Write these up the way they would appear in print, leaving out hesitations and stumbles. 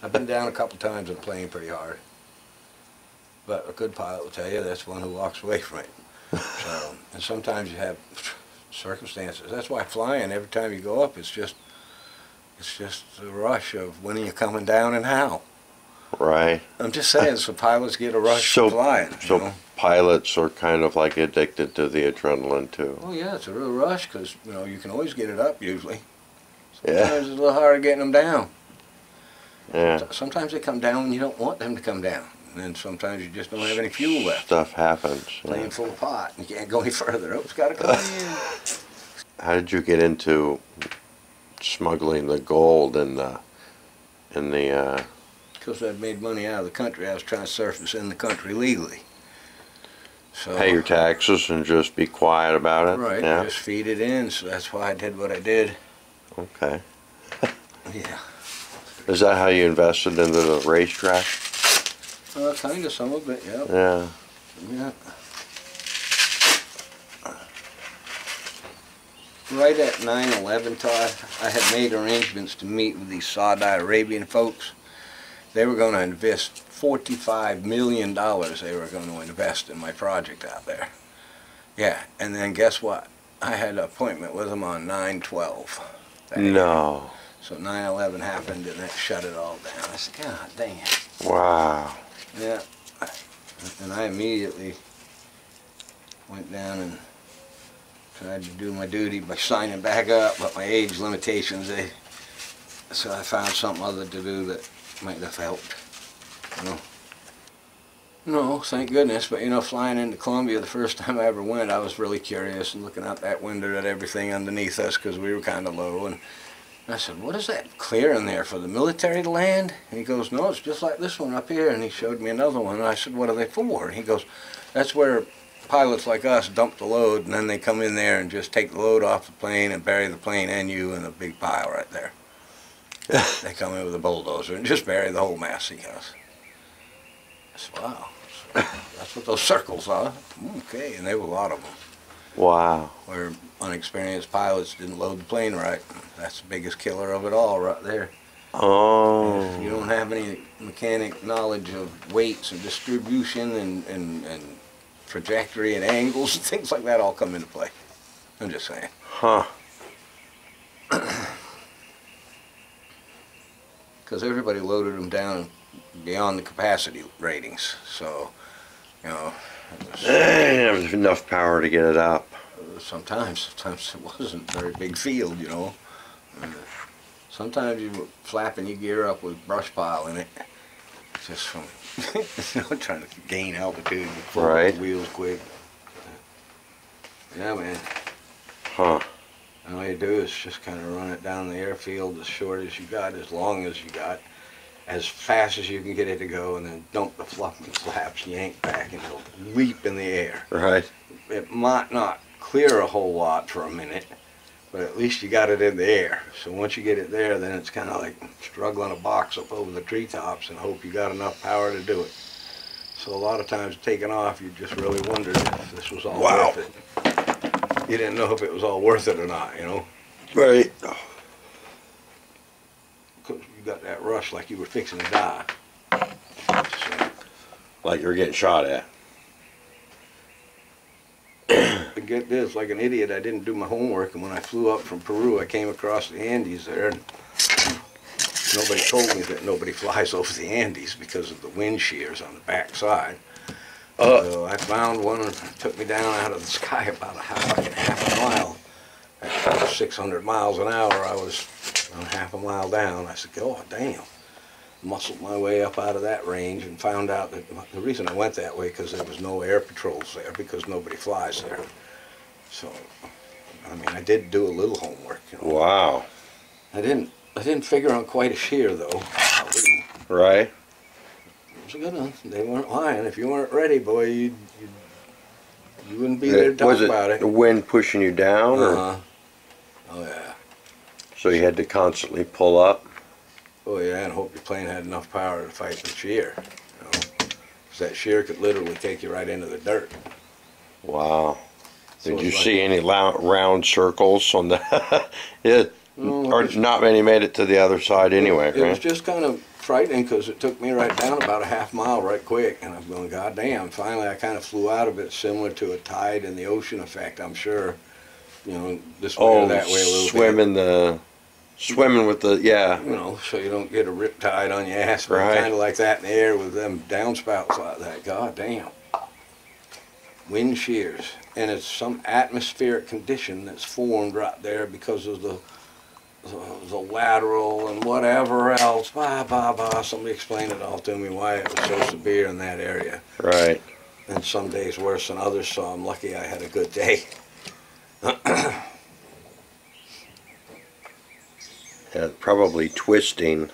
I've been down a couple times in a plane pretty hard. But a good pilot will tell you that's one who walks away from it. So, and sometimes you have circumstances. That's why flying, every time you go up, it's just a rush of when are you coming down and how. Right. I'm just saying, so pilots get a rush from flying. So pilots are kind of like addicted to the adrenaline too. Oh yeah, it's a real rush because you can always get it up usually. Yeah. Sometimes it's a little harder getting them down. Yeah. Sometimes they come down when you don't want them to come down. And then sometimes you just don't have any fuel left. Stuff happens. Plane full of pot. You can't go any further. Oh, it's got to come in. How did you get into smuggling the gold in the Because I'd made money out of the country. I was trying to surface in the country legally. So, pay your taxes and just be quiet about it? Right, Yeah. just feed it in. So that's why I did what I did. Okay. Yeah. Is that how you invested into the racetrack? Kind of, some of it, yeah. Yeah. Yeah. Right at 9/11, Todd, I had made arrangements to meet with these Saudi Arabian folks. They were going to invest $45 million they were going to invest in my project out there. Yeah, and then guess what? I had an appointment with them on 9/12. No. So 9/11 happened and that shut it all down. I said, God dang it. Wow. Yeah. And I immediately went down and tried to do my duty by signing back up, but my age limitations, so I found something other to do that might have helped. No, thank goodness, but flying into Colombia the first time I ever went, I was really curious and looking out that window at everything underneath us because we were kind of low, and I said, what is that clearing there for the military to land? And he goes, no, it's just like this one up here, and he showed me another one, and I said, what are they for? And he goes, that's where pilots like us dump the load, and then they come in there and just take the load off the plane and bury the plane and you in a big pile right there. They come in with a bulldozer and just bury the whole mess, he goes. I said, wow, so that's what those circles are. Okay, and there were a lot of them. Wow. Where unexperienced pilots didn't load the plane right. That's the biggest killer of it all right there. Oh. If you don't have any mechanic knowledge of weights and distribution and trajectory and angles and things like that all come into play. I'm just saying. Huh. Because everybody loaded them down beyond the capacity ratings. So, They didn't have enough power to get it up. sometimes it wasn't a very big field, sometimes you were flapping your gear up with brush pile in it, just from trying to gain altitude before Right. the wheels quick. Yeah, man. Huh. And all you do is just kind of run it down the airfield as short as you got, as long as you got, as fast as you can get it to go, and then dump the fluff and flaps, yank back, and it'll leap in the air. Right. It might not clear a whole lot for a minute, but at least you got it in the air. So once you get it there, then it's kind of like struggling a box up over the treetops and hope you got enough power to do it. So a lot of times taking off, you just really wondered if this was all worth it. You didn't know if it was all worth it or not, Right. Because you got that rush like you were fixing to die. So, Like you're getting shot at. but get this, like an idiot, I didn't do my homework, and when I flew up from Peru, I came across the Andes there, and nobody told me that nobody flies over the Andes because of the wind shears on the back side. So I found one and it took me down out of the sky about half a mile. At 600 miles an hour, I was half a mile down. I said, oh, damn. Muscled my way up out of that range and found out that the reason I went that way because there was no air patrols there because nobody flies there. So, I mean, I did do a little homework. Wow. I didn't figure on quite a shear, though. Right. It was a good one. They weren't lying. If you weren't ready, boy, you wouldn't be there to talk about it. The wind pushing you down? Uh-huh. Oh, yeah. So you had to constantly pull up? Oh, yeah, and hope your plane had enough power to fight the shear. Because that shear could literally take you right into the dirt. Wow. So Did you see any round circles on the... Are Or not many made it to the other side anyway, It was right? just kind of frightening because it took me right down about a half mile right quick, and I'm going, God damn. Finally, I kind of flew out of it, similar to a tide in the ocean effect, I'm sure. You know, this way or that way a little bit. Swimming with the, yeah. You know, so you don't get a rip tide on your ass, but Right. kind of like that in the air with them downspouts like that. God damn. Wind shears. And it's some atmospheric condition that's formed right there because of the lateral and whatever else. Somebody explained it all to me why it was so severe in that area. Right. And some days worse than others, so I'm lucky I had a good day. Yeah, probably twisting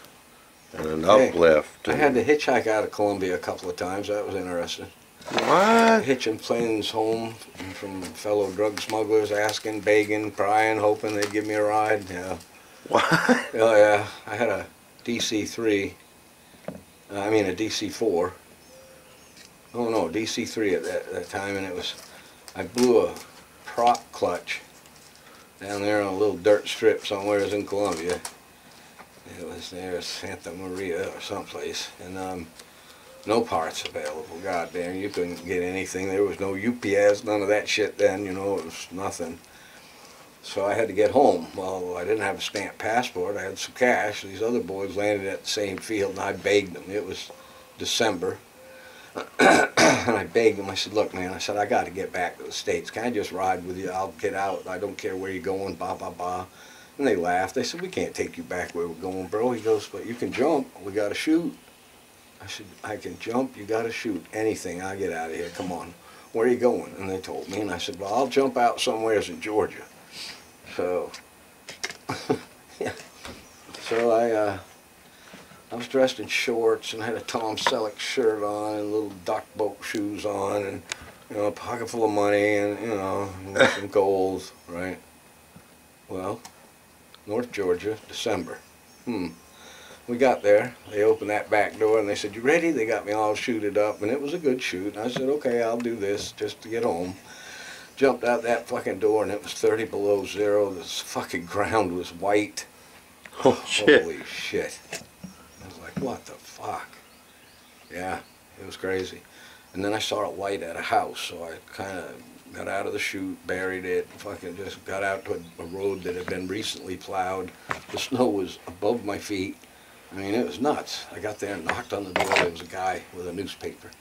and an Hey, uplift. I had to hitchhike out of Colombia a couple of times. That was interesting. What? Hitching planes home from fellow drug smugglers, asking, begging, prying, hoping they'd give me a ride. Yeah. What? Oh yeah. I had a DC-3. I mean a DC-4. Oh no, DC-3 at that time, and it was. I blew a prop clutch down there on a little dirt strip somewhere in Colombia. It was near Santa Maria or someplace, and no parts available. Goddamn, you couldn't get anything. There was no UPS, none of that shit then. You know, it was nothing. So I had to get home. Well, I didn't have a stamped passport. I had some cash. These other boys landed at the same field, and I begged them. It was December. And I begged them. I said, look, man, I said, I got to get back to the States. Can I just ride with you? I'll get out. I don't care where you're going, blah, blah, blah. And they laughed. They said, we can't take you back where we're going, bro. He goes, but you can jump. We got to shoot. I said, I can jump. You got to shoot. Anything. I'll get out of here. Come on. Where are you going? And they told me. And I said, well, I'll jump out somewheres in Georgia. So, yeah. So I was dressed in shorts and had a Tom Selleck shirt on and little duck boat shoes on and, you know, a pocket full of money and, you know, some gold, right? Well, North Georgia, December. We got there. They opened that back door and they said, you ready? They got me all shooted up, and it was a good shoot. And I said, okay, I'll do this just to get home. Jumped out that fucking door and it was 30 below zero. This fucking ground was white. Oh, shit. Holy shit. I was like, what the fuck? Yeah, it was crazy. And then I saw a light at a house, so I kind of got out of the chute, buried it, fucking just got out to a road that had been recently plowed. The snow was above my feet. I mean, it was nuts. I got there and knocked on the door. There was a guy with a newspaper,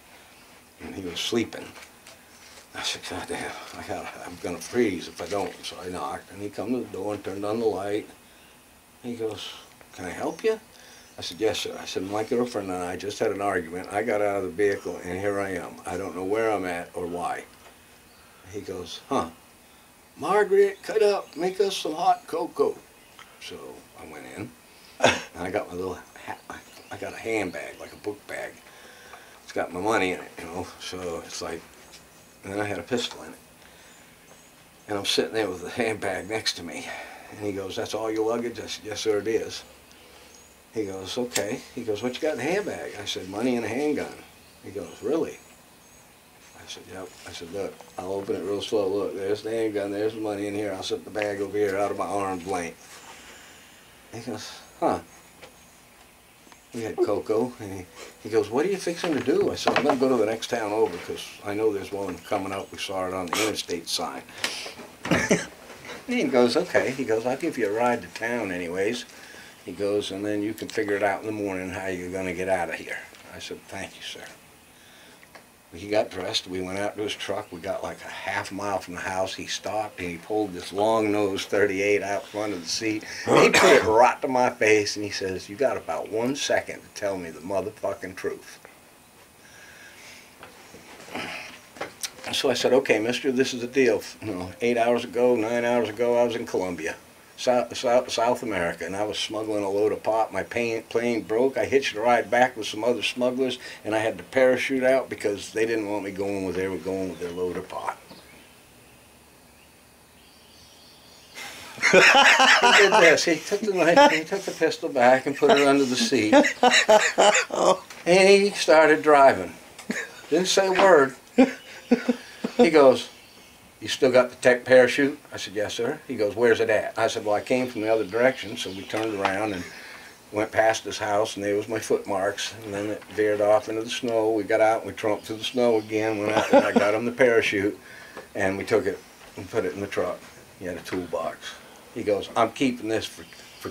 and he was sleeping. I said, God damn, I'm going to freeze if I don't. So I knocked, and he come to the door and turned on the light. He goes, can I help you? I said, yes, sir. I said, my girlfriend and I just had an argument. I got out of the vehicle, and here I am. I don't know where I'm at or why. He goes, huh, Margaret, cut up, make us some hot cocoa. So I went in, and I got my little hat. I got a handbag, like a book bag. It's got my money in it, you know, so it's like, and then I had a pistol in it. And I'm sitting there with the handbag next to me. And he goes, that's all your luggage? I said, yes, sir, it is. He goes, okay. He goes, what you got in the handbag? I said, money and a handgun. He goes, really? I said, yep. I said, look, I'll open it real slow. Look, there's the handgun, there's the money in here. I'll set the bag over here out of my arm's length. He goes, huh. We had cocoa, and he goes, what are you fixing to do? I said, I'm going to go to the next town over because I know there's one coming up. We saw it on the interstate sign. And he goes, okay. He goes, I'll give you a ride to town anyways. He goes, and then you can figure it out in the morning how you're going to get out of here. I said, thank you, sir. He got dressed. We went out to his truck. We got like a half mile from the house. He stopped, and he pulled this long-nosed 38 out front of the seat. And he put it right to my face, and he says, you got about 1 second to tell me the motherfucking truth. So I said, okay, mister, this is the deal. You know, 8 hours ago, 9 hours ago, I was in Colombia, South America, and I was smuggling a load of pot. My plane broke. I hitched a ride back with some other smugglers, and I had to parachute out because they didn't want me going where they were going with their load of pot. He did this. He took the knife, he took the pistol back and put it under the seat, and he started driving. Didn't say a word. He goes, you still got the tech parachute? I said, yes, sir. He goes, where's it at? I said, well, I came from the other direction, so we turned around and went past his house, and there was my foot marks, and then it veered off into the snow. We got out, and we trumped through the snow again, went out, and I got him the parachute, and we took it and put it in the truck. He had a toolbox. He goes, I'm keeping this for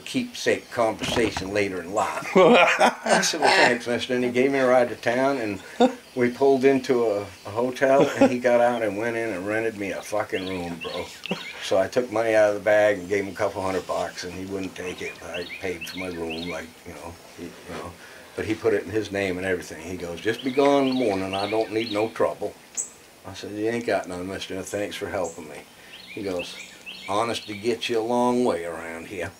keepsake conversation later in life. I said, well, thanks, mister. And he gave me a ride to town, and we pulled into a hotel, and he got out and went in and rented me a fucking room, bro. So I took money out of the bag and gave him a couple $100, and he wouldn't take it. I paid for my room, like, but he put it in his name and everything. He goes, just be gone in the morning. I don't need no trouble. I said, you ain't got none, mister. Thanks for helping me. He goes, honesty gets you a long way around here.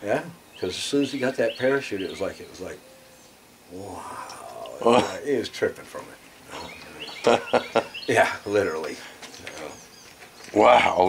Yeah, because as soon as he got that parachute, it was like, wow. He was tripping from it. Yeah, literally. Wow,